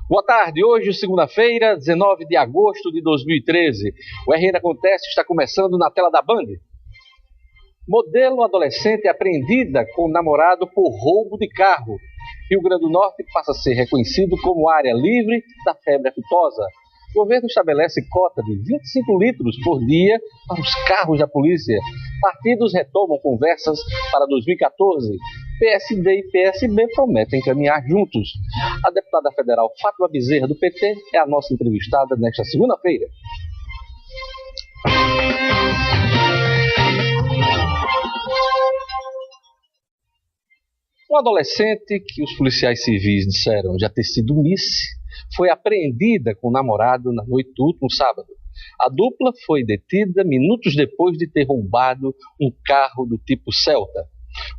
Boa tarde, hoje, segunda-feira, 19 de agosto de 2013. O RN Acontece está começando na tela da Band. Modelo adolescente é apreendida com namorado por roubo de carro. Rio Grande do Norte passa a ser reconhecido como área livre da febre aftosa. O governo estabelece cota de 25 litros por dia para os carros da polícia. Partidos retomam conversas para 2014. PSD e PSB prometem caminhar juntos. A deputada federal Fátima Bezerra, do PT, é a nossa entrevistada nesta segunda-feira. Um adolescente que os policiais civis disseram já ter sido Miss foi apreendida com o namorado na noite do último sábado. A dupla foi detida minutos depois de ter roubado um carro do tipo Celta.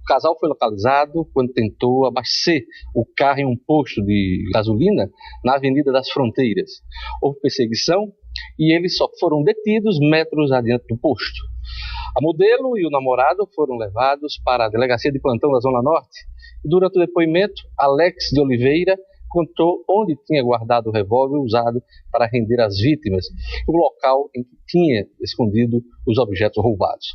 O casal foi localizado quando tentou abastecer o carro em um posto de gasolina na Avenida das Fronteiras. Houve perseguição e eles só foram detidos metros adiante do posto. A modelo e o namorado foram levados para a delegacia de plantão da Zona Norte. Durante o depoimento, Alex de Oliveira contou onde tinha guardado o revólver usado para render as vítimas e o local em que tinha escondido os objetos roubados.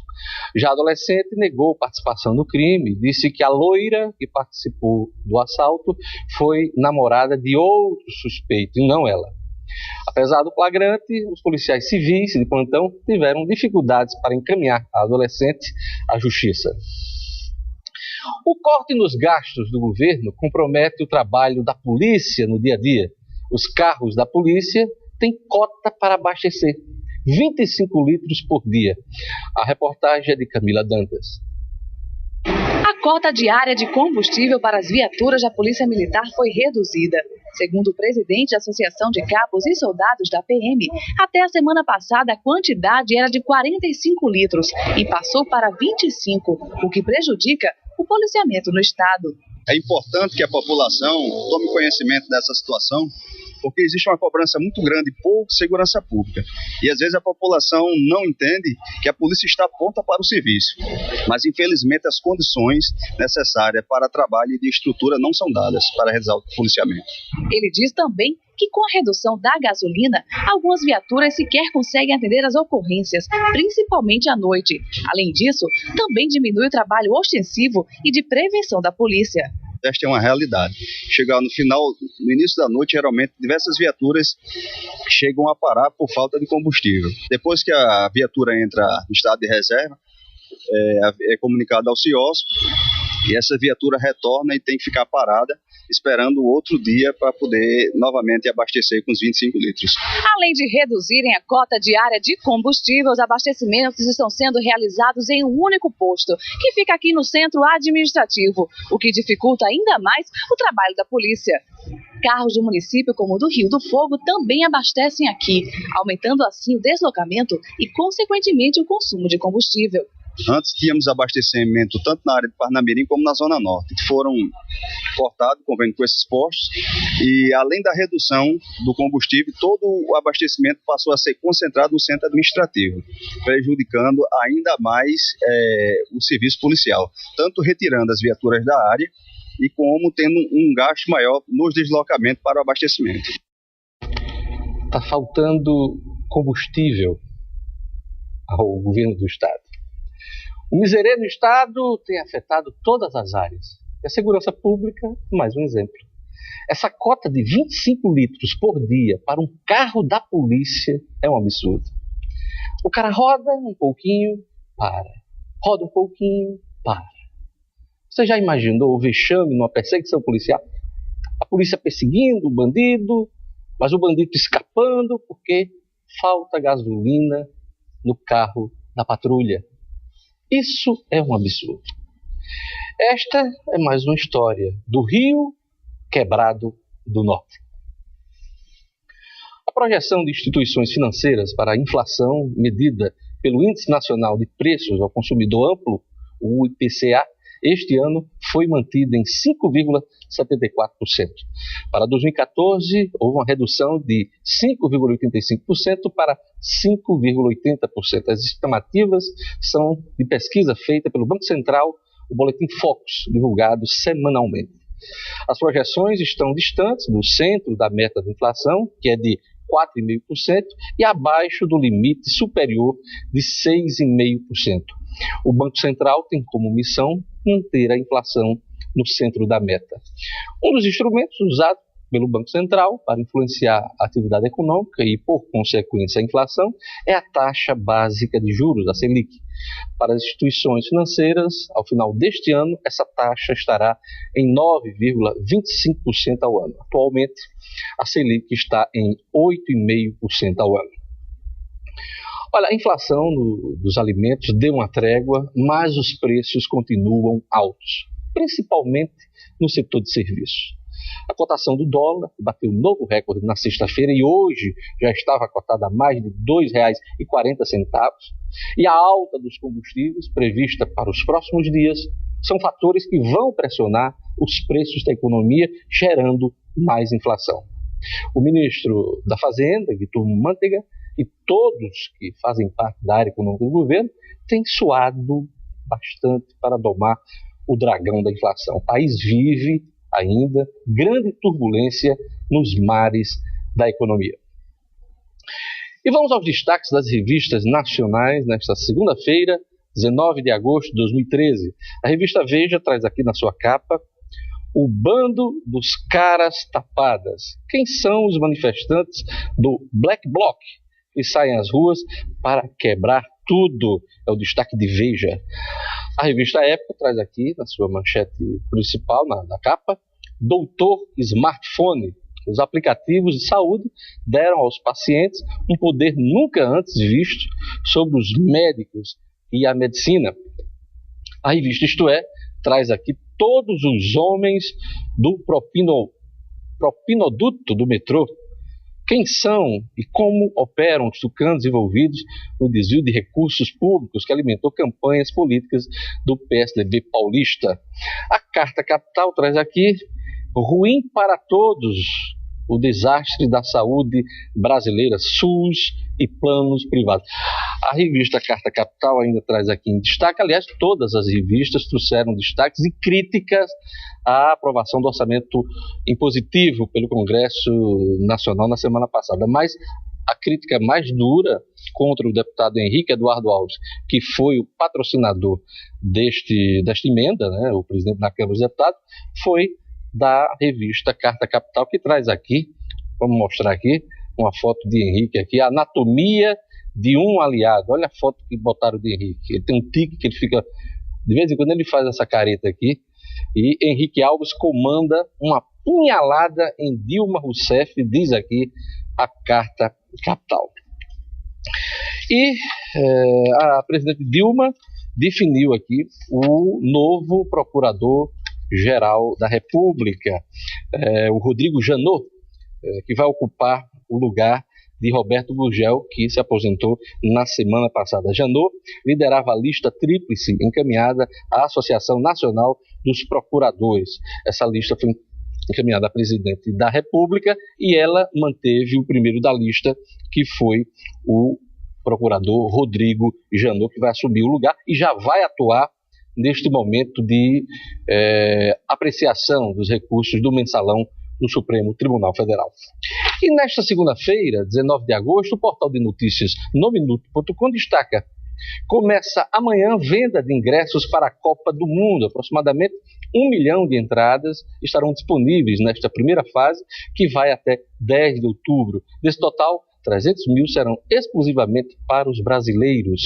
Já a adolescente negou participação no crime e disse que a loira que participou do assalto foi namorada de outro suspeito e não ela. Apesar do flagrante, os policiais civis de plantão tiveram dificuldades para encaminhar a adolescente à justiça. O corte nos gastos do governo compromete o trabalho da polícia no dia a dia. Os carros da polícia têm cota para abastecer, 25 litros por dia. A reportagem é de Camila Dantas. A cota diária de combustível para as viaturas da Polícia Militar foi reduzida. Segundo o presidente da Associação de Cabos e Soldados da PM, até a semana passada a quantidade era de 45 litros e passou para 25, o que prejudica o policiamento no estado. É importante que a população tome conhecimento dessa situação, porque existe uma cobrança muito grande por segurança pública. E às vezes a população não entende que a polícia está pronta para o serviço. Mas infelizmente as condições necessárias para trabalho e de estrutura não são dadas para realizar o policiamento. Ele diz também que com a redução da gasolina, algumas viaturas sequer conseguem atender às ocorrências, principalmente à noite. Além disso, também diminui o trabalho ostensivo e de prevenção da polícia. Esta é uma realidade. Chegar no início da noite, geralmente diversas viaturas chegam a parar por falta de combustível. Depois que a viatura entra no estado de reserva, é comunicado ao CIOSP e essa viatura retorna e tem que ficar parada, esperando o outro dia para poder novamente abastecer com os 25 litros. Além de reduzirem a cota diária de combustível, os abastecimentos estão sendo realizados em um único posto, que fica aqui no centro administrativo, o que dificulta ainda mais o trabalho da polícia. Carros do município, como o do Rio do Fogo, também abastecem aqui, aumentando assim o deslocamento e, consequentemente, o consumo de combustível. Antes tínhamos abastecimento tanto na área de Parnamirim como na Zona Norte, que foram cortados, convênio com esses postos, e além da redução do combustível, todo o abastecimento passou a ser concentrado no centro administrativo, prejudicando ainda mais o serviço policial, tanto retirando as viaturas da área e como tendo um gasto maior nos deslocamentos para o abastecimento. Está faltando combustível ao governo do estado. O miserê no estado tem afetado todas as áreas. E a segurança pública, mais um exemplo. Essa cota de 25 litros por dia para um carro da polícia é um absurdo. O cara roda um pouquinho, para. Roda um pouquinho, para. Você já imaginou o vexame numa perseguição policial? A polícia perseguindo o bandido, mas o bandido escapando porque falta gasolina no carro da patrulha. Isso é um absurdo. Esta é mais uma história do Rio quebrado do Norte. A projeção de instituições financeiras para a inflação medida pelo Índice Nacional de Preços ao Consumidor Amplo, o IPCA, este ano foi mantida em 5,74%. Para 2014, houve uma redução de 5,85% para 5,80%. As estimativas são de pesquisa feita pelo Banco Central, o Boletim Focus, divulgado semanalmente. As projeções estão distantes do centro da meta de inflação, que é de 4,5%, e abaixo do limite superior de 6,5%. O Banco Central tem como missão manter a inflação no centro da meta. Um dos instrumentos usados pelo Banco Central para influenciar a atividade econômica e, por consequência, a inflação, é a taxa básica de juros, a Selic. Para as instituições financeiras, ao final deste ano, essa taxa estará em 9,25% ao ano. Atualmente, a Selic está em 8,5% ao ano. Olha, a inflação dos alimentos deu uma trégua, mas os preços continuam altos, principalmente no setor de serviços. A cotação do dólar bateu um novo recorde na sexta-feira e hoje já estava cotada a mais de R$ 2,40. E a alta dos combustíveis prevista para os próximos dias são fatores que vão pressionar os preços da economia, gerando mais inflação. O ministro da Fazenda, Guido Mantega, e todos que fazem parte da área econômica do governo têm suado bastante para domar o dragão da inflação. O país vive ainda grande turbulência nos mares da economia. E vamos aos destaques das revistas nacionais nesta segunda-feira, 19 de agosto de 2013. A revista Veja traz aqui na sua capa o bando dos caras tapadas. Quem são os manifestantes do Black Bloc que saem às ruas para quebrar tudo? É o destaque de Veja. A revista Época traz aqui, na sua manchete principal, na capa, Doutor Smartphone. Os aplicativos de saúde deram aos pacientes um poder nunca antes visto sobre os médicos e a medicina. A revista Isto É traz aqui todos os homens do propinoduto do metrô. Quem são e como operam os tucanos envolvidos no desvio de recursos públicos que alimentou campanhas políticas do PSDB paulista. A Carta Capital traz aqui ruim para todos o desastre da saúde brasileira, SUS e planos privados. A revista Carta Capital ainda traz aqui em destaque, aliás, todas as revistas trouxeram destaques e críticas à aprovação do orçamento impositivo pelo Congresso Nacional na semana passada. Mas a crítica mais dura contra o deputado Henrique Eduardo Alves, que foi o patrocinador desta emenda, né, o presidente da Câmara dos Deputados, foi da revista Carta Capital, que traz aqui, vamos mostrar aqui, uma foto de Henrique aqui, a anatomia de um aliado. Olha a foto que botaram de Henrique. Ele tem um tique que ele fica, de vez em quando ele faz essa careta aqui, e Henrique Alves comanda uma punhalada em Dilma Rousseff, diz aqui a Carta Capital. E a presidente Dilma definiu aqui o novo procurador-geral da República, o Rodrigo Janot, que vai ocupar o lugar de Roberto Gurgel, que se aposentou na semana passada. Janot liderava a lista tríplice encaminhada à Associação Nacional dos Procuradores. Essa lista foi encaminhada à presidente da República e ela manteve o primeiro da lista, que foi o procurador Rodrigo Janot, que vai assumir o lugar e já vai atuar neste momento de apreciação dos recursos do mensalão no Supremo Tribunal Federal. E nesta segunda-feira, 19 de agosto, o portal de notícias nominuto.com destaca: começa amanhã venda de ingressos para a Copa do Mundo. Aproximadamente 1 milhão de entradas estarão disponíveis nesta primeira fase, que vai até 10 de outubro. Desse total, 300 mil serão exclusivamente para os brasileiros.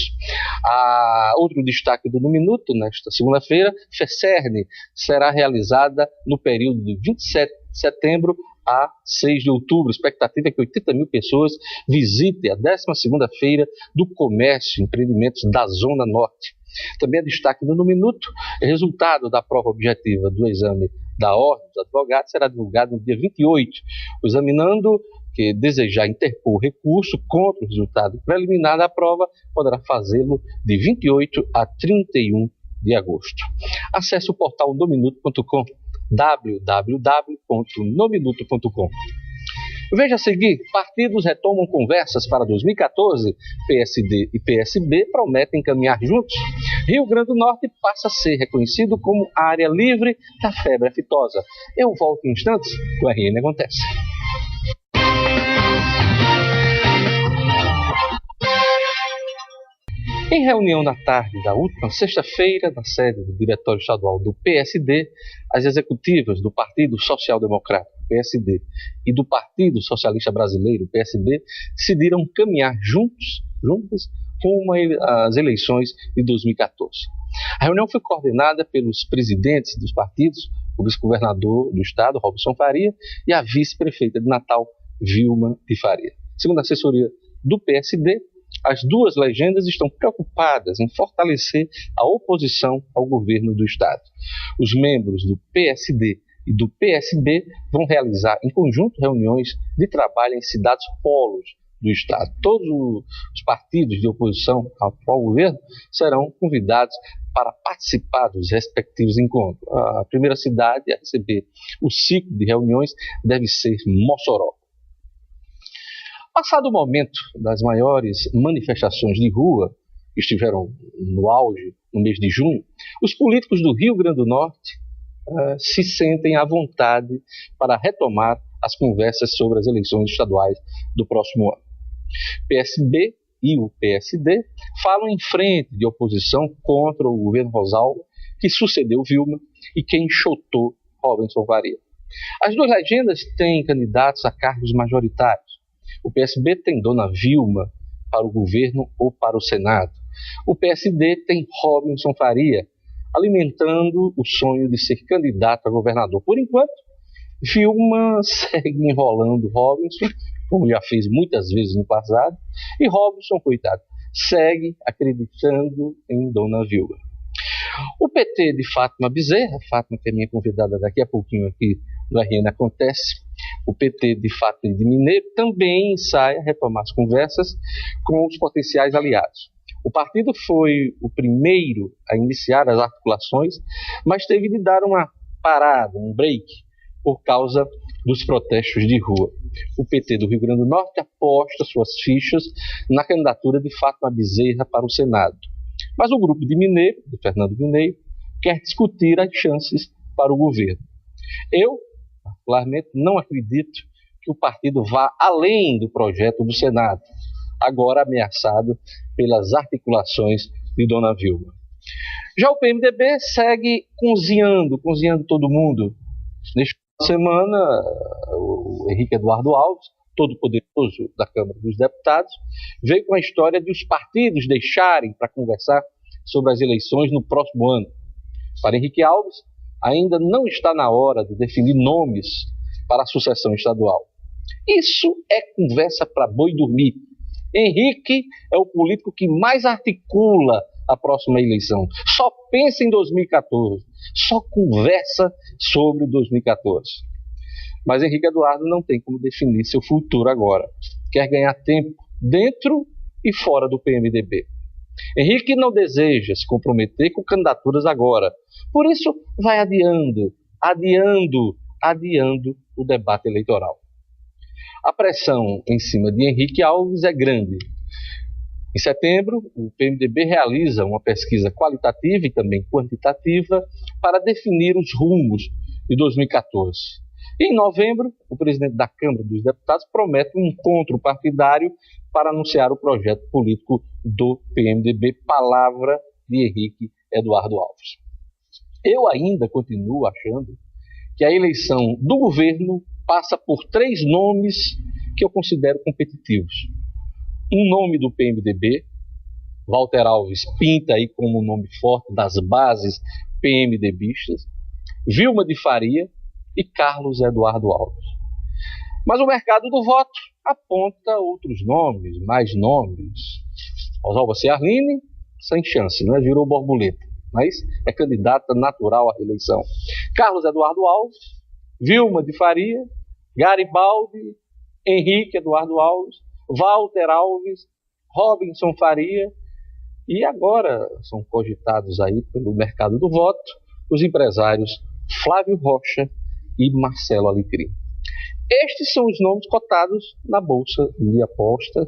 Outro destaque do No Minuto, nesta segunda-feira, FECERN será realizada no período de 27 de setembro a 6 de outubro. A expectativa é que 80 mil pessoas visitem a 12ª Feira do Comércio e Empreendimentos da Zona Norte. Também é destaque no Minuto, o resultado da prova objetiva do exame da Ordem dos Advogados será divulgado no dia 28. O examinando que desejar interpor recurso contra o resultado preliminar da prova poderá fazê-lo de 28 a 31 de agosto. Acesse o portal nominuto.com, www.nominuto.com. Veja a seguir, partidos retomam conversas para 2014, PSD e PSB prometem caminhar juntos. Rio Grande do Norte passa a ser reconhecido como área livre da febre aftosa. Eu volto em instantes, o RN Acontece. Em reunião na tarde da última sexta-feira, na sede do Diretório Estadual do PSD, as executivas do Partido Social Democrático, PSD, e do Partido Socialista Brasileiro, PSB, decidiram caminhar juntas rumo às eleições de 2014. A reunião foi coordenada pelos presidentes dos partidos, o vice-governador do estado, Robson Faria, e a vice-prefeita de Natal, Vilma de Faria. Segundo a assessoria do PSD, as duas legendas estão preocupadas em fortalecer a oposição ao governo do estado. Os membros do PSD e do PSB vão realizar em conjunto reuniões de trabalho em cidades polos do estado. Todos os partidos de oposição ao atual governo serão convidados para participar dos respectivos encontros. A primeira cidade a receber o ciclo de reuniões deve ser Mossoró. Passado o momento das maiores manifestações de rua, que estiveram no auge no mês de junho, os políticos do Rio Grande do Norte se sentem à vontade para retomar as conversas sobre as eleições estaduais do próximo ano. PSB e o PSD falam em frente de oposição contra o governo Rosalvo, que sucedeu Vilma e que enxotou Robson Faria. As duas legendas têm candidatos a cargos majoritários. O PSB tem Dona Vilma para o governo ou para o Senado. O PSD tem Robson Faria, alimentando o sonho de ser candidato a governador. Por enquanto, Vilma segue enrolando Robson, como já fez muitas vezes no passado, e Robson, coitado, segue acreditando em Dona Vilma. O PT de Fátima Bezerra, Fátima que é minha convidada daqui a pouquinho aqui no RN Acontece, o PT de Fátima de Mineiro também ensaia retomar as conversas com os potenciais aliados. O partido foi o primeiro a iniciar as articulações, mas teve de dar uma parada, um break, por causa dos protestos de rua. O PT do Rio Grande do Norte aposta suas fichas na candidatura de Fátima Bezerra para o Senado. Mas o grupo de Mineiro, de Fernando Mineiro, quer discutir as chances para o governo. Eu, particularmente, não acredito que o partido vá além do projeto do Senado, agora ameaçado pelas articulações de Dona Vilma. Já o PMDB segue cozinhando todo mundo. Nesta semana, o Henrique Eduardo Alves, todo poderoso da Câmara dos Deputados, veio com a história de os partidos deixarem para conversar sobre as eleições no próximo ano. Para Henrique Alves, ainda não está na hora de definir nomes para a sucessão estadual. Isso é conversa para boi dormir. Henrique é o político que mais articula a próxima eleição. Só pensa em 2014, só conversa sobre 2014. Mas Henrique Eduardo não tem como definir seu futuro agora. Quer ganhar tempo dentro e fora do PMDB. Henrique não deseja se comprometer com candidaturas agora. Por isso, vai adiando o debate eleitoral. A pressão em cima de Henrique Alves é grande. Em setembro, o PMDB realiza uma pesquisa qualitativa e também quantitativa para definir os rumos de 2014. E em novembro, o presidente da Câmara dos Deputados promete um encontro partidário para anunciar o projeto político do PMDB, palavra de Henrique Eduardo Alves. Eu ainda continuo achando que a eleição do governo passa por 3 nomes que eu considero competitivos. Um nome do PMDB, Walter Alves pinta aí como um nome forte das bases PMDBistas, Vilma de Faria e Carlos Eduardo Alves. Mas o mercado do voto aponta outros nomes, mais nomes. Rosalba Ciarline, sem chance, né? Virou borboleta, mas é candidata natural à reeleição. Carlos Eduardo Alves, Vilma de Faria, Garibaldi, Henrique Eduardo Alves, Walter Alves, Robson Faria, e agora são cogitados aí pelo mercado do voto os empresários Flávio Rocha e Marcelo Alecrim. Estes são os nomes cotados na bolsa de aposta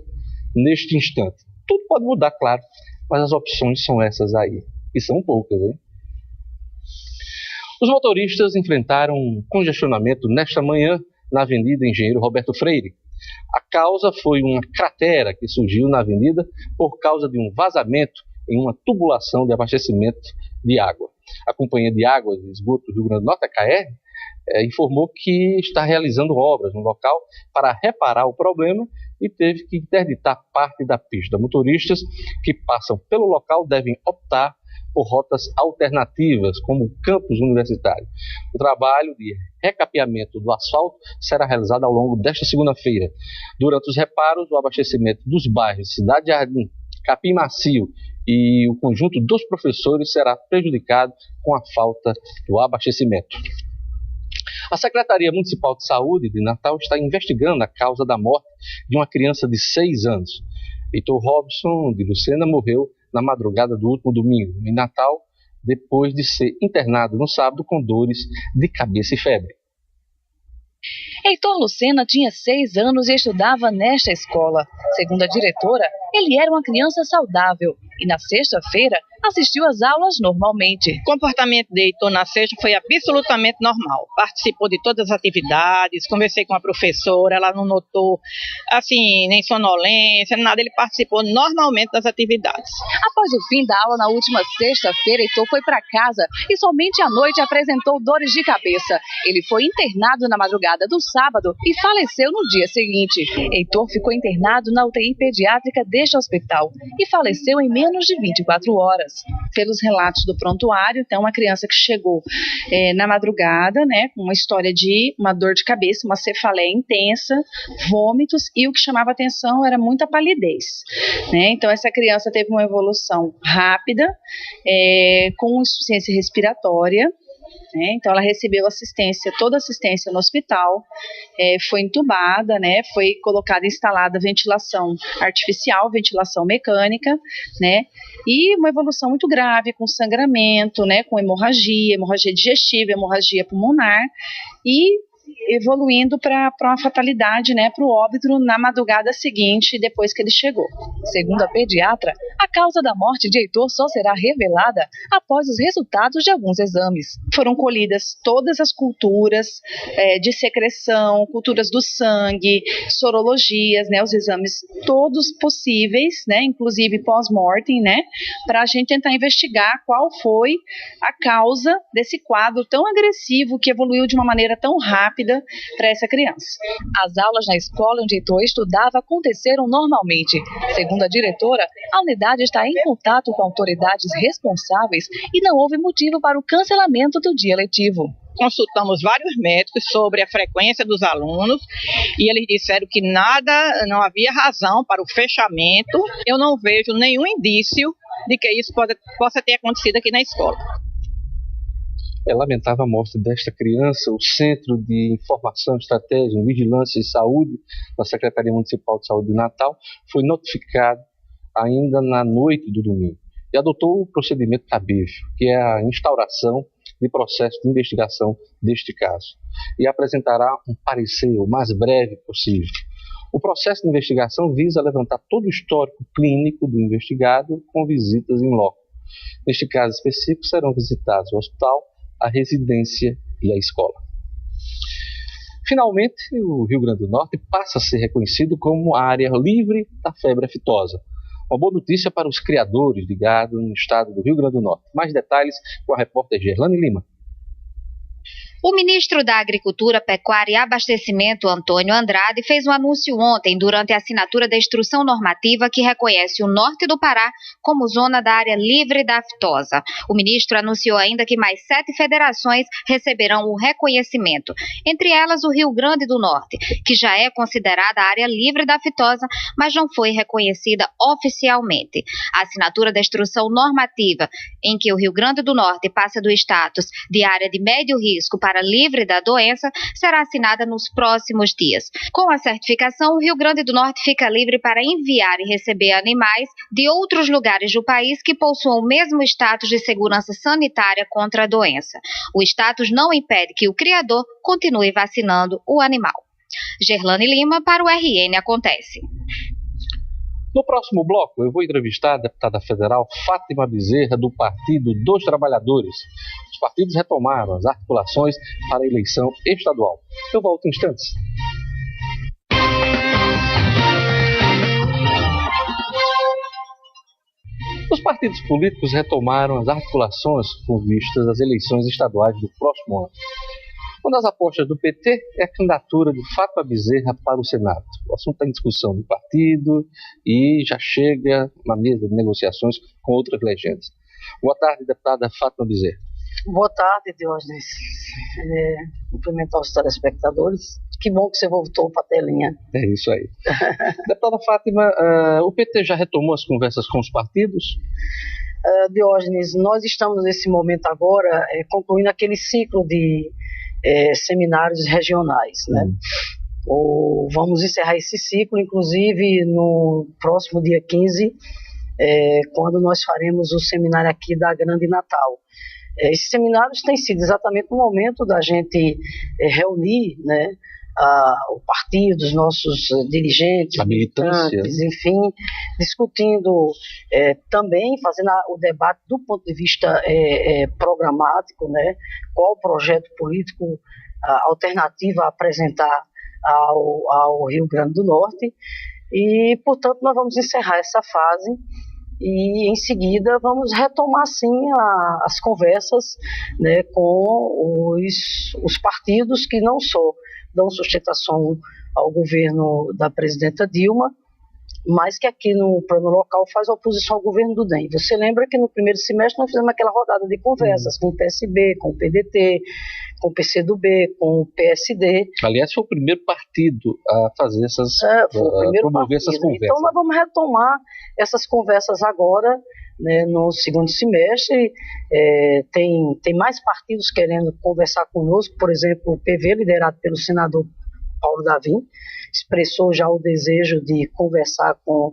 neste instante. Tudo pode mudar, claro, mas as opções são essas aí, e são poucas, hein? Os motoristas enfrentaram um congestionamento nesta manhã na Avenida Engenheiro Roberto Freire. A causa foi uma cratera que surgiu na avenida por causa de um vazamento em uma tubulação de abastecimento de água. A Companhia de Águas e Esgoto do Rio Grande do Norte, a CAER, informou que está realizando obras no local para reparar o problema e teve que interditar parte da pista. Motoristas que passam pelo local devem optar por rotas alternativas, como o campus universitário. O trabalho de recapeamento do asfalto será realizado ao longo desta segunda-feira. Durante os reparos, o abastecimento dos bairros Cidade Jardim, Capim Macio e o conjunto dos professores será prejudicado com a falta do abastecimento. A Secretaria Municipal de Saúde de Natal está investigando a causa da morte de uma criança de 6 anos. Heitor Robson de Lucena morreu na madrugada do último domingo, em Natal, depois de ser internado no sábado com dores de cabeça e febre. Heitor Lucena tinha 6 anos e estudava nesta escola. Segundo a diretora, ele era uma criança saudável e na sexta-feira assistiu às aulas normalmente. O comportamento de Heitor na sexta foi absolutamente normal. Participou de todas as atividades, conversei com a professora, ela não notou, assim, nem sonolência, nada, ele participou normalmente das atividades. Após o fim da aula na última sexta-feira, Heitor foi para casa e somente à noite apresentou dores de cabeça. Ele foi internado na madrugada do sábado e faleceu no dia seguinte. Heitor ficou internado na UTI pediátrica deste hospital e faleceu em menos de 24 horas. Pelos relatos do prontuário, então, uma criança que chegou na madrugada, né, com uma história de uma dor de cabeça, uma cefaleia intensa, vômitos, e o que chamava atenção era muita palidez, né? Então, essa criança teve uma evolução rápida, com insuficiência respiratória. Então ela recebeu toda assistência no hospital, foi entubada, né, foi instalada ventilação artificial, ventilação mecânica, né, e uma evolução muito grave, com sangramento, né, com hemorragia digestiva, hemorragia pulmonar, e evoluindo para uma fatalidade, né, para o óbito na madrugada seguinte, depois que ele chegou. Segundo a pediatra, a causa da morte de Heitor só será revelada após os resultados de alguns exames. Foram colhidas todas as culturas de secreção, culturas do sangue, sorologias, né, os exames todos possíveis, né, inclusive pós-mortem, né, para a gente tentar investigar qual foi a causa desse quadro tão agressivo que evoluiu de uma maneira tão rápida para essa criança. As aulas na escola onde Heitor estudava aconteceram normalmente. Segundo a diretora, a unidade está em contato com autoridades responsáveis e não houve motivo para o cancelamento do dia letivo. Consultamos vários médicos sobre a frequência dos alunos e eles disseram que não havia razão para o fechamento. Eu não vejo nenhum indício de que isso possa ter acontecido aqui na escola. É lamentável a morte desta criança. O Centro de Informação, Estratégia, Vigilância e Saúde da Secretaria Municipal de Saúde de Natal foi notificado ainda na noite do domingo e adotou o procedimento cabível, que é a instauração de processo de investigação deste caso, e apresentará um parecer o mais breve possível. O processo de investigação visa levantar todo o histórico clínico do investigado com visitas em loco. Neste caso específico, serão visitados o hospital, a residência e a escola. Finalmente, o Rio Grande do Norte passa a ser reconhecido como a área livre da febre aftosa. Uma boa notícia para os criadores de gado no estado do Rio Grande do Norte. Mais detalhes com a repórter Gerlane Lima. O ministro da Agricultura, Pecuária e Abastecimento, Antônio Andrade, fez um anúncio ontem durante a assinatura da instrução normativa que reconhece o norte do Pará como zona da área livre da aftosa. O ministro anunciou ainda que mais 7 federações receberão o reconhecimento, entre elas o Rio Grande do Norte, que já é considerada área livre da aftosa, mas não foi reconhecida oficialmente. A assinatura da instrução normativa, em que o Rio Grande do Norte passa do status de área de médio risco para livre da doença, será assinada nos próximos dias. Com a certificação, o Rio Grande do Norte fica livre para enviar e receber animais de outros lugares do país que possuam o mesmo status de segurança sanitária contra a doença. O status não impede que o criador continue vacinando o animal. Gerlane Lima para o RN Acontece. No próximo bloco, eu vou entrevistar a deputada federal Fátima Bezerra, do Partido dos Trabalhadores. Os partidos retomaram as articulações para a eleição estadual. Eu volto em instantes. Os partidos políticos retomaram as articulações com vistas às eleições estaduais do próximo ano. Uma das apostas do PT é a candidatura de Fátima Bezerra para o Senado. O assunto está em discussão no partido e já chega na mesa de negociações com outras legendas. Boa tarde, deputada Fátima Bezerra. Boa tarde, Diógenes. Cumprimentar os telespectadores. Que bom que você voltou para a telinha. É isso aí. Deputada Fátima, o PT já retomou as conversas com os partidos? Diógenes, nós estamos nesse momento agora concluindo aquele ciclo de seminários regionais, né? Vamos encerrar esse ciclo, inclusive no próximo dia 15, quando nós faremos o seminário aqui da Grande Natal. Esses seminários têm sido exatamente o momento da gente reunir, né, o partido, os nossos dirigentes, militantes, enfim, discutindo também, fazendo o debate do ponto de vista programático, né, qual o projeto político alternativo a apresentar ao Rio Grande do Norte, e, portanto, nós vamos encerrar essa fase e, em seguida, vamos retomar, sim, as conversas, né, com os partidos que não só dão sustentação ao governo da presidenta Dilma, mas que aqui no plano local faz oposição ao governo do DEM. Você lembra que no primeiro semestre nós fizemos aquela rodada de conversas com o PSB, com o PDT, com o PCdoB, com o PSD. Aliás, foi o primeiro partido a fazer promover essas conversas. Então nós vamos retomar essas conversas agora, né, no segundo semestre. Tem mais partidos querendo conversar conosco, por exemplo, o PV, liderado pelo senador Paulo Davim, expressou já o desejo de conversar com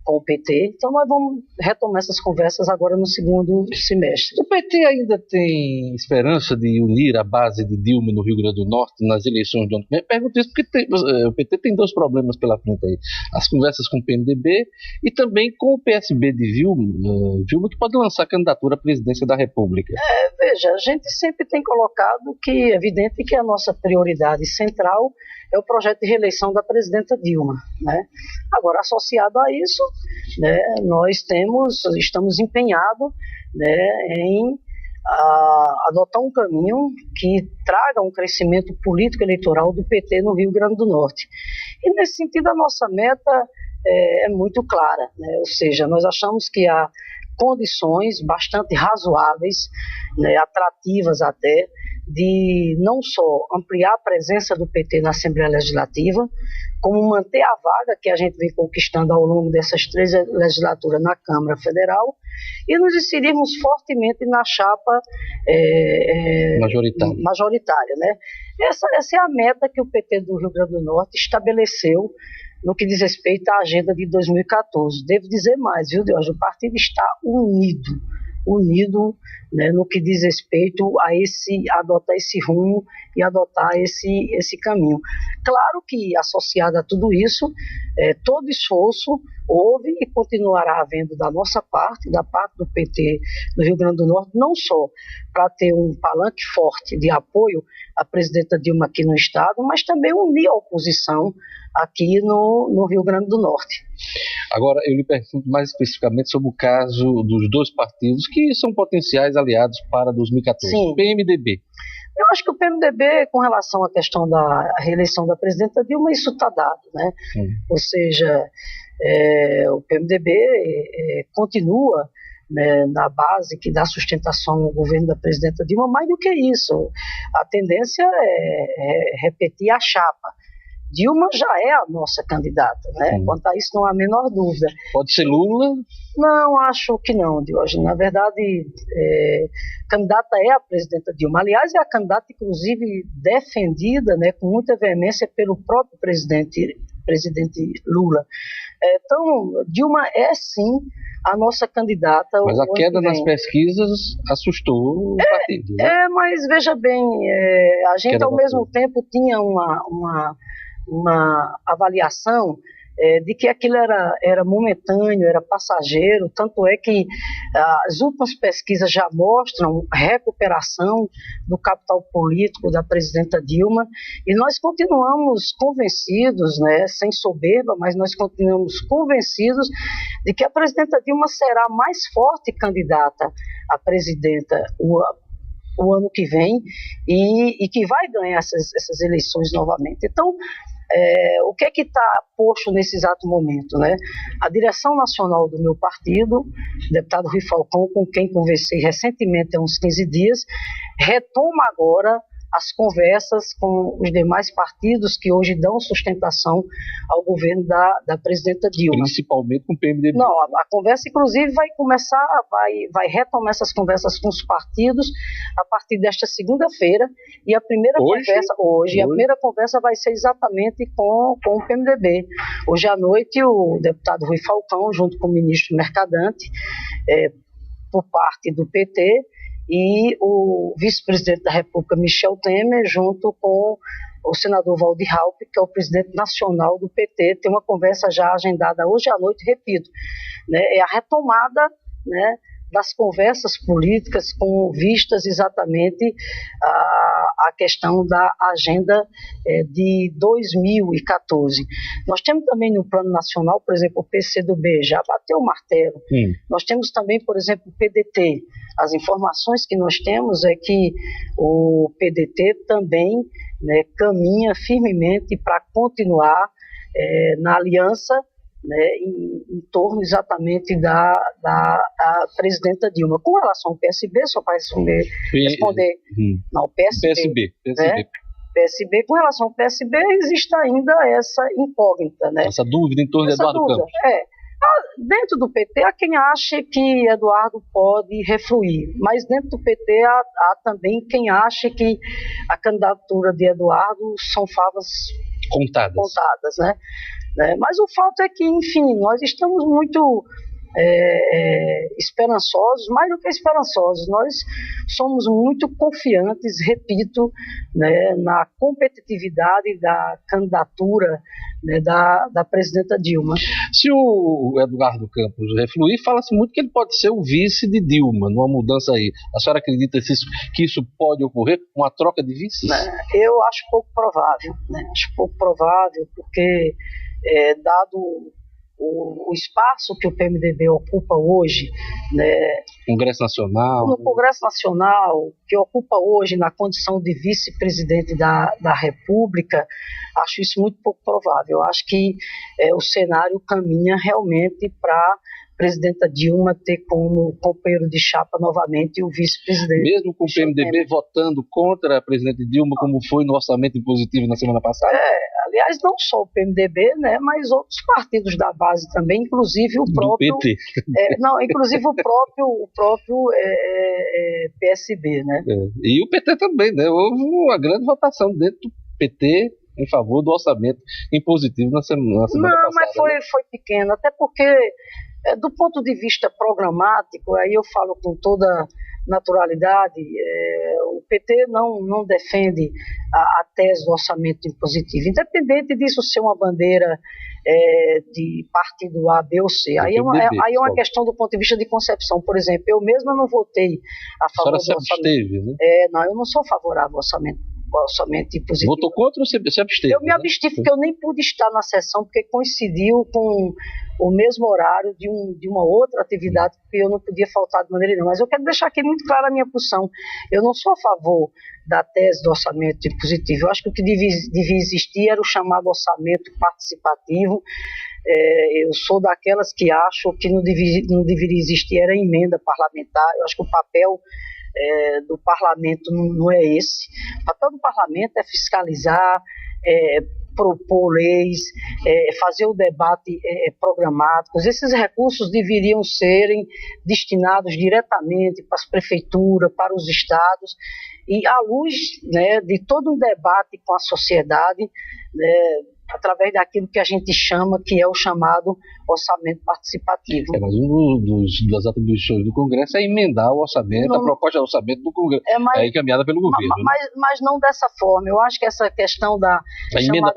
o PT. Então nós vamos retomar essas conversas agora no segundo semestre. O PT ainda tem esperança de unir a base de Dilma no Rio Grande do Norte nas eleições do ano que vem? Pergunto isso porque o PT tem dois problemas pela frente aí. As conversas com o PMDB e também com o PSB de Dilma, que pode lançar candidatura à presidência da República. Veja, a gente sempre tem colocado que é evidente que a nossa prioridade central é o projeto de reeleição da presidenta Dilma, né? Agora, associado a isso, né, nós estamos empenhados, né, em adotar um caminho que traga um crescimento político eleitoral do PT no Rio Grande do Norte. E, nesse sentido, a nossa meta é muito clara, né? Ou seja, nós achamos que há condições bastante razoáveis, né, atrativas até, de não só ampliar a presença do PT na Assembleia Legislativa, como manter a vaga que a gente vem conquistando ao longo dessas 3 legislaturas na Câmara Federal e nos inserirmos fortemente na chapa majoritária, né? Essa é a meta que o PT do Rio Grande do Norte estabeleceu no que diz respeito à agenda de 2014. Devo dizer mais, viu, Deus? O partido está unido, né, no que diz respeito a adotar esse rumo e adotar esse caminho. Claro que, associado a tudo isso, todo esforço houve e continuará havendo da nossa parte, da parte do PT do Rio Grande do Norte, não só para ter um palanque forte de apoio à presidenta Dilma aqui no Estado, mas também unir a oposição aqui no Rio Grande do Norte. Agora, eu lhe pergunto mais especificamente sobre o caso dos dois partidos que são potenciais aliados para 2014. Sim. PMDB. Eu acho que o PMDB, com relação à questão da reeleição da presidenta Dilma, isso está dado, né? Ou seja, o PMDB continua, né, na base que dá sustentação ao governo da presidenta Dilma. Mais do que isso, a tendência é repetir a chapa. Dilma já é a nossa candidata, né? Quanto a isso não há a menor dúvida. Pode ser Lula? Não, acho que não, Diógenes. Na verdade, candidata é a presidenta Dilma. Aliás, é a candidata, inclusive, defendida, né, com muita veemência pelo próprio presidente Lula. Então, Dilma é sim a nossa candidata. Mas a queda nas pesquisas assustou o partido, né? Mas veja bem, a gente ao mesmo tempo tinha uma uma avaliação de que aquilo era momentâneo, era passageiro, tanto é que as últimas pesquisas já mostram recuperação do capital político da presidenta Dilma, e nós continuamos convencidos, né, sem soberba, mas nós continuamos convencidos de que a presidenta Dilma será a mais forte candidata a presidenta o ano que vem e que vai ganhar essas eleições novamente. Então, o que é que está posto nesse exato momento, né? A direção nacional do meu partido, o deputado Rui Falcão, com quem conversei recentemente, há uns 15 dias, retoma agora as conversas com os demais partidos que hoje dão sustentação ao governo da presidenta Dilma. Principalmente com o PMDB. Não, a conversa, inclusive, vai começar, vai retomar essas conversas com os partidos a partir desta segunda-feira, e a primeira conversa, a primeira conversa vai ser exatamente com o PMDB. Hoje à noite, o deputado Rui Falcão, junto com o ministro Mercadante, por parte do PT, e o vice-presidente da República, Michel Temer, junto com o senador Waldir Raupp, que é o presidente nacional do PT, tem uma conversa já agendada hoje à noite, repito, né, é a retomada, né, das conversas políticas com vistas exatamente a questão da agenda de 2014. Nós temos também no plano nacional, por exemplo, o PCdoB já bateu o martelo. Nós temos também, por exemplo, o PDT. As informações que nós temos é que o PDT também, né, caminha firmemente para continuar na aliança, né, em torno exatamente da presidenta Dilma. Com relação ao PSB, só para responder, não, PSB, né? PSB, com relação ao PSB, existe ainda essa incógnita, né? Essa dúvida em torno de Eduardo Campos. Dentro do PT há quem ache que Eduardo pode refluir, mas dentro do PT há também quem acha que a candidatura de Eduardo são favas contadas, né? Mas o fato é que, enfim, nós estamos muito esperançosos, mais do que esperançosos, nós somos muito confiantes, repito, né, na competitividade da candidatura, né, da presidenta Dilma. Se o Eduardo Campos refluir, fala-se muito que ele pode ser o vice de Dilma, numa mudança aí. A senhora acredita que isso pode ocorrer, uma troca de vices? Eu acho pouco provável, né? Acho pouco provável, porque dado o espaço que o PMDB ocupa hoje, né, Congresso Nacional, no Congresso Nacional, que ocupa hoje na condição de vice-presidente da República, acho isso muito pouco provável. Eu acho que o cenário caminha realmente para a presidenta Dilma ter como companheiro de chapa novamente o vice-presidente. Mesmo com o PMDB votando contra a presidente Dilma, como foi no orçamento impositivo na semana passada? Aliás, não só o PMDB, né, mas outros partidos da base também, inclusive o próprio PT. Inclusive o próprio PSB, né? E o PT também, né? Houve uma grande votação dentro do PT em favor do orçamento impositivo na semana passada. Não, mas foi pequeno, até porque do ponto de vista programático, aí eu falo com toda naturalidade, o PT não defende a tese do orçamento impositivo, independente disso ser uma bandeira de partido A, B ou C. Aí é uma questão do ponto de vista de concepção. Por exemplo, eu mesma não votei a favor do orçamento. Absteve, né? Não, eu não sou favorável ao orçamento impositivo. Votou contra ou se absteve? Eu me abstive porque eu nem pude estar na sessão, porque coincidiu com o mesmo horário de uma outra atividade que eu não podia faltar de maneira nenhuma. Mas eu quero deixar aqui muito clara a minha posição. Eu não sou a favor da tese do orçamento impositivo. Eu acho que o que devia existir era o chamado orçamento participativo. Eu sou daquelas que acham que não deveria existir era a emenda parlamentar. Eu acho que o papel do parlamento não é esse. O papel do parlamento é fiscalizar, propor leis, fazer o debate programático. Esses recursos deveriam serem destinados diretamente para as prefeituras, para os estados, e à luz, né, de todo um debate com a sociedade, né, através daquilo que a gente chama, que é o chamado orçamento participativo. Mas das atribuições do Congresso é emendar o orçamento, a proposta de orçamento do Congresso, é encaminhada pelo governo. Mas não dessa forma. Eu acho que essa questão da emenda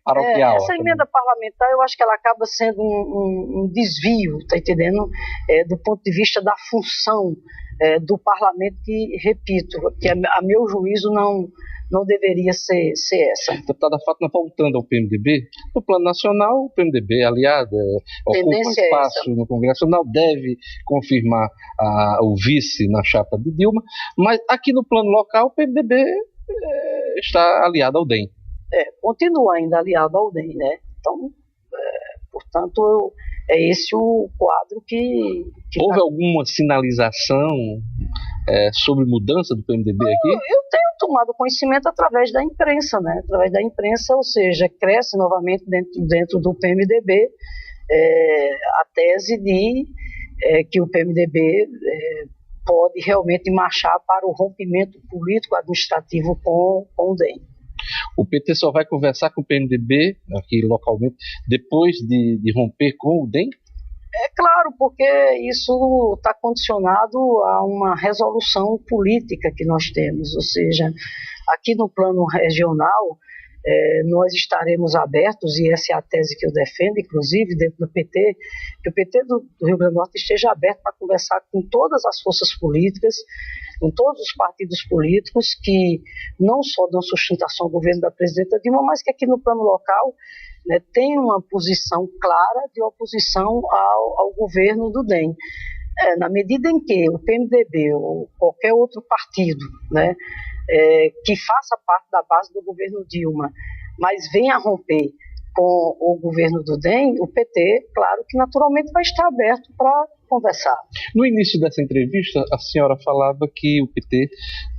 paroquial. Essa emenda parlamentar, eu acho que ela acaba sendo um desvio, tá entendendo? Do ponto de vista da função do parlamento, que, repito, que a meu juízo não deveria ser essa. Deputada Fátima, voltando ao PMDB, no plano nacional, o PMDB aliado ocupa espaço no Congresso Nacional, deve confirmar o vice na chapa de Dilma, mas aqui no plano local o PMDB está aliado ao DEM. Continua ainda aliado ao DEM, né? Então, portanto, é esse o quadro que houve alguma sinalização sobre mudança do PMDB aqui? Eu tenho tomado conhecimento através da imprensa, né? Através da imprensa, ou seja, cresce novamente dentro do PMDB a tese de que o PMDB pode realmente marchar para o rompimento político-administrativo com o DEM. O PT só vai conversar com o PMDB, aqui localmente, depois de romper com o DEM? É claro, porque isso está condicionado a uma resolução política que nós temos, ou seja, aqui no plano regional, nós estaremos abertos, e essa é a tese que eu defendo, inclusive dentro do PT, que o PT do Rio Grande do Norte esteja aberto para conversar com todas as forças políticas, com todos os partidos políticos que não só dão sustentação ao governo da presidenta Dilma, mas que aqui no plano local, né, tem uma posição clara de oposição ao governo do DEM. Na medida em que o PMDB ou qualquer outro partido, né, que faça parte da base do governo Dilma, mas venha a romper com o governo do DEM, o PT, claro que naturalmente vai estar aberto para conversar. No início dessa entrevista, a senhora falava que o PT,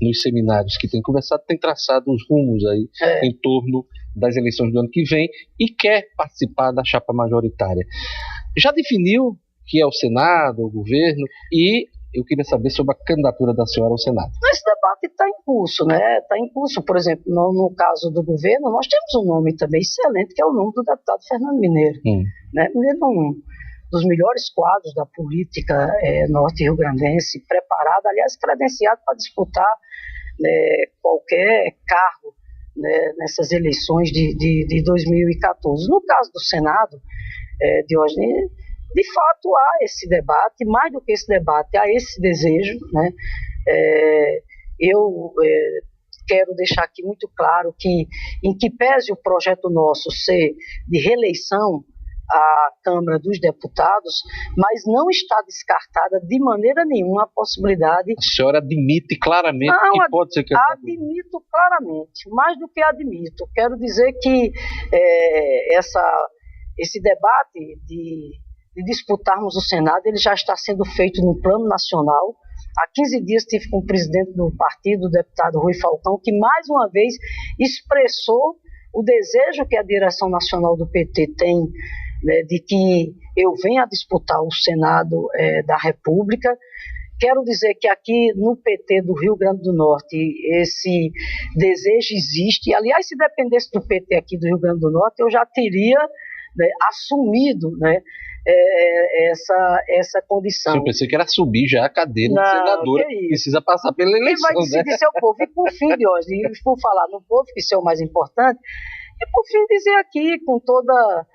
nos seminários que tem conversado, tem traçado os rumos aí em torno das eleições do ano que vem e quer participar da chapa majoritária. Já definiu que é o Senado, o governo, e eu queria saber sobre a candidatura da senhora ao Senado. Esse debate está em curso, né? Está em curso, por exemplo, no caso do governo, nós temos um nome também excelente, que é o nome do deputado Fernando Mineiro. Né? Mineiro é um dos melhores quadros da política norte-riograndense, preparado, aliás, credenciado para disputar qualquer cargo, né, nessas eleições de 2014. No caso do Senado, Diógenes, de fato há esse debate, mais do que esse debate, há esse desejo, né? Eu quero deixar aqui muito claro que, em que pese o projeto nosso ser de reeleição à Câmara dos Deputados, mas não está descartada de maneira nenhuma a possibilidade... A senhora admite claramente que pode ser candidata? Admito claramente, mais do que admito. Quero dizer que esse debate de disputarmos o Senado, ele já está sendo feito no plano nacional. Há 15 dias estive com o presidente do partido, o deputado Rui Falcão, que mais uma vez expressou o desejo que a direção nacional do PT tem, né, de que eu venha a disputar o Senado da República. Quero dizer que aqui no PT do Rio Grande do Norte esse desejo existe. Aliás, se dependesse do PT aqui do Rio Grande do Norte, eu já teria, né, assumido, né, essa condição. Eu pensei que era subir já a cadeira de senadora, precisa passar pela eleição. Quem vai decidir ser o povo. E por fim, Diógenes, por falar no povo, que isso é o mais importante, e por fim dizer aqui com toda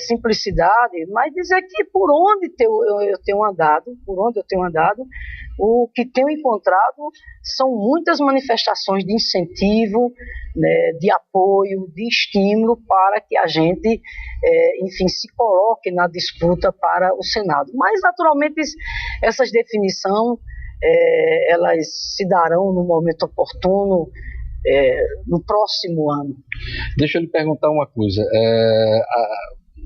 simplicidade, mas dizer que por onde eu tenho andado, o que tenho encontrado são muitas manifestações de incentivo, né, de apoio, de estímulo para que a gente, enfim, se coloque na disputa para o Senado. Mas, naturalmente, essas definições, elas se darão no momento oportuno, no próximo ano. Deixa eu lhe perguntar uma coisa.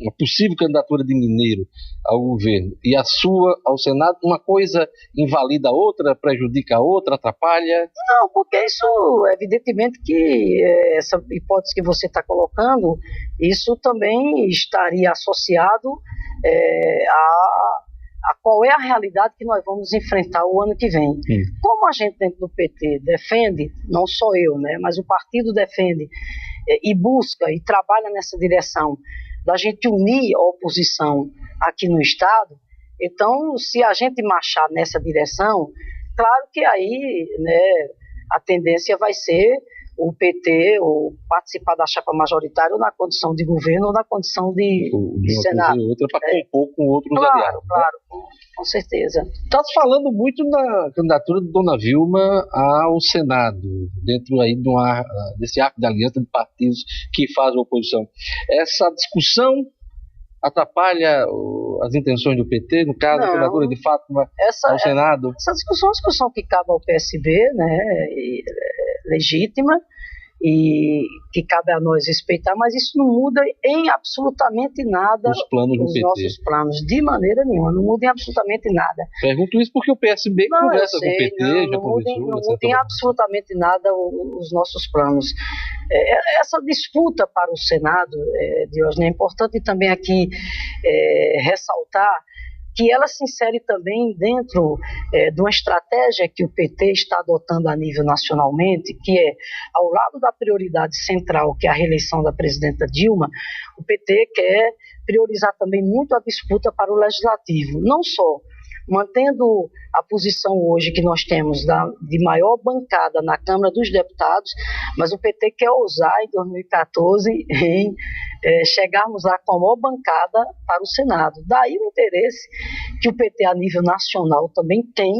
Uma possível candidatura de Mineiro ao governo e a sua ao Senado, uma coisa invalida a outra, prejudica a outra, atrapalha? Não, porque isso, evidentemente que essa hipótese que você está colocando, isso também estaria associado qual é a realidade que nós vamos enfrentar o ano que vem. Como a gente dentro do PT defende, não só eu, né, mas o partido defende e busca e trabalha nessa direção da gente unir a oposição aqui no Estado, então se a gente marchar nessa direção, claro que aí, né, a tendência vai ser o PT ou participar da chapa majoritária ou na condição de governo ou na condição de Senado. Outra para compor com outros aliados. Claro, com certeza. Está se falando muito na candidatura de Dona Vilma ao Senado, dentro aí desse arco de aliança de partidos que fazem oposição. Essa discussão atrapalha as intenções do PT, no caso, a candidatura de Fátima ao Senado? Essa discussão é uma discussão que cabe ao PSB, né, legítima, e que cabe a nós respeitar, mas isso não muda em absolutamente nada os planos do PT. Nossos planos, de maneira nenhuma, não muda em absolutamente nada. Pergunto isso porque o PSB conversa com o PT, já conversou. Não muda em absolutamente nada os nossos planos. Essa disputa para o Senado, Diógenes, é importante também aqui ressaltar que ela se insere também dentro de uma estratégia que o PT está adotando a nível nacionalmente, que é, ao lado da prioridade central, que é a reeleição da presidenta Dilma, o PT quer priorizar também muito a disputa para o Legislativo, não só mantendo a posição hoje que nós temos de maior bancada na Câmara dos Deputados, mas o PT quer ousar em 2014 em chegarmos lá com a maior bancada para o Senado. Daí o interesse que o PT a nível nacional também tem,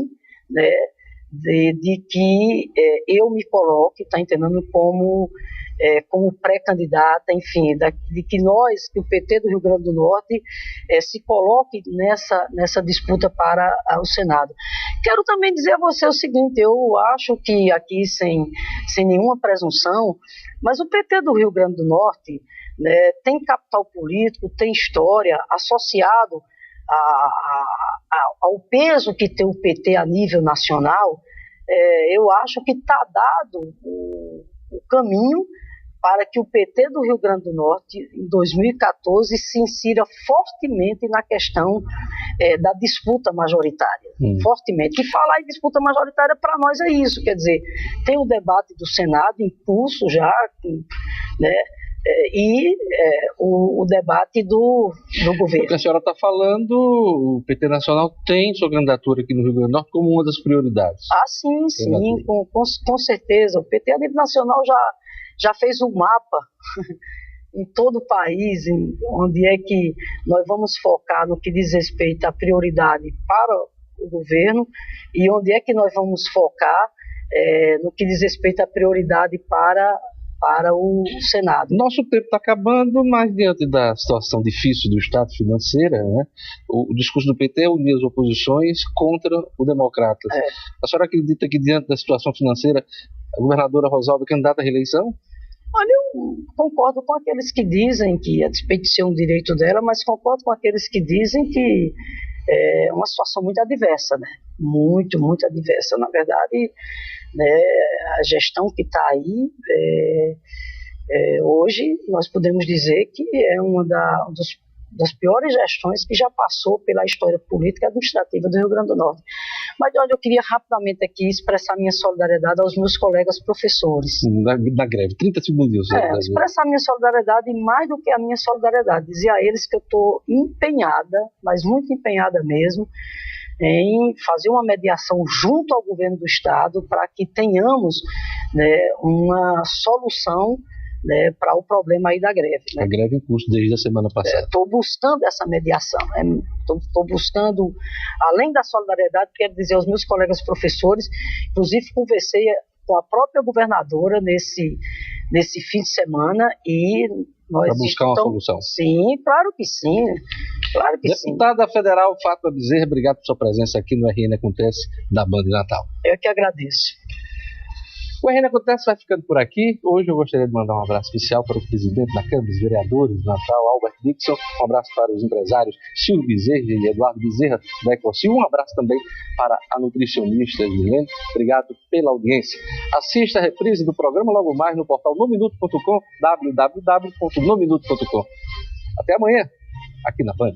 né, de que eu me coloque, está entendendo, como pré-candidata, enfim, de que o PT do Rio Grande do Norte se coloque nessa disputa para o Senado. Quero também dizer a você o seguinte, eu acho que aqui, sem nenhuma presunção, mas o PT do Rio Grande do Norte, né, tem capital político, tem história, associado ao peso que tem o PT a nível nacional, eu acho que está dado o caminho para que o PT do Rio Grande do Norte, em 2014, se insira fortemente na questão da disputa majoritária. Fortemente. E falar em disputa majoritária para nós é isso, quer dizer, tem o debate do Senado em curso já, né, e o debate do governo. O que a senhora está falando, o PT Nacional tem sua candidatura aqui no Rio Grande do Norte como uma das prioridades. Sim, com certeza. O PT a nível nacional já fez um mapa em todo o país, onde é que nós vamos focar no que diz respeito à prioridade para o governo e onde é que nós vamos focar no que diz respeito à prioridade para o Senado. Nosso tempo está acabando, mas diante da situação difícil do Estado financeira, né, o discurso do PT é unir as oposições contra o Democratas. A senhora acredita que diante da situação financeira a governadora Rosalba é candidata à reeleição? Olha, eu concordo com aqueles que dizem que, a despeito de ser um direito dela, mas concordo com aqueles que dizem que é uma situação muito adversa, né? Muito, muito adversa. Na verdade, né, a gestão que está aí, hoje, nós podemos dizer que é uma das piores gestões que já passou pela história política e administrativa do Rio Grande do Norte. Mas, olha, eu queria rapidamente aqui expressar minha solidariedade aos meus colegas professores. Na greve, 30 segundos. Expressar minha solidariedade e mais do que a minha solidariedade, dizer a eles que eu estou empenhada, mas muito empenhada mesmo, em fazer uma mediação junto ao governo do Estado para que tenhamos, né, uma solução, né, para o problema aí da greve. Né? A greve em curso desde a semana passada. Estou buscando essa mediação, estou buscando, além da solidariedade, quero dizer aos meus colegas professores, inclusive conversei com a própria governadora nesse fim de semana e nós para buscar uma solução. Sim, claro que sim. Claro que sim. Deputada federal Fátima Bezerra, obrigado por sua presença aqui no RN Acontece da Band de Natal. Eu que agradeço. O RN Acontece vai ficando por aqui. Hoje eu gostaria de mandar um abraço especial para o presidente da Câmara dos Vereadores de Natal, Albert Dixon. Um abraço para os empresários Silvio Bezerra e Eduardo Bezerra da Ecosil. Um abraço também para a nutricionista Juliane. Obrigado pela audiência. Assista a reprise do programa logo mais no portal nominuto.com, www.nominuto.com. Até amanhã, aqui na Band.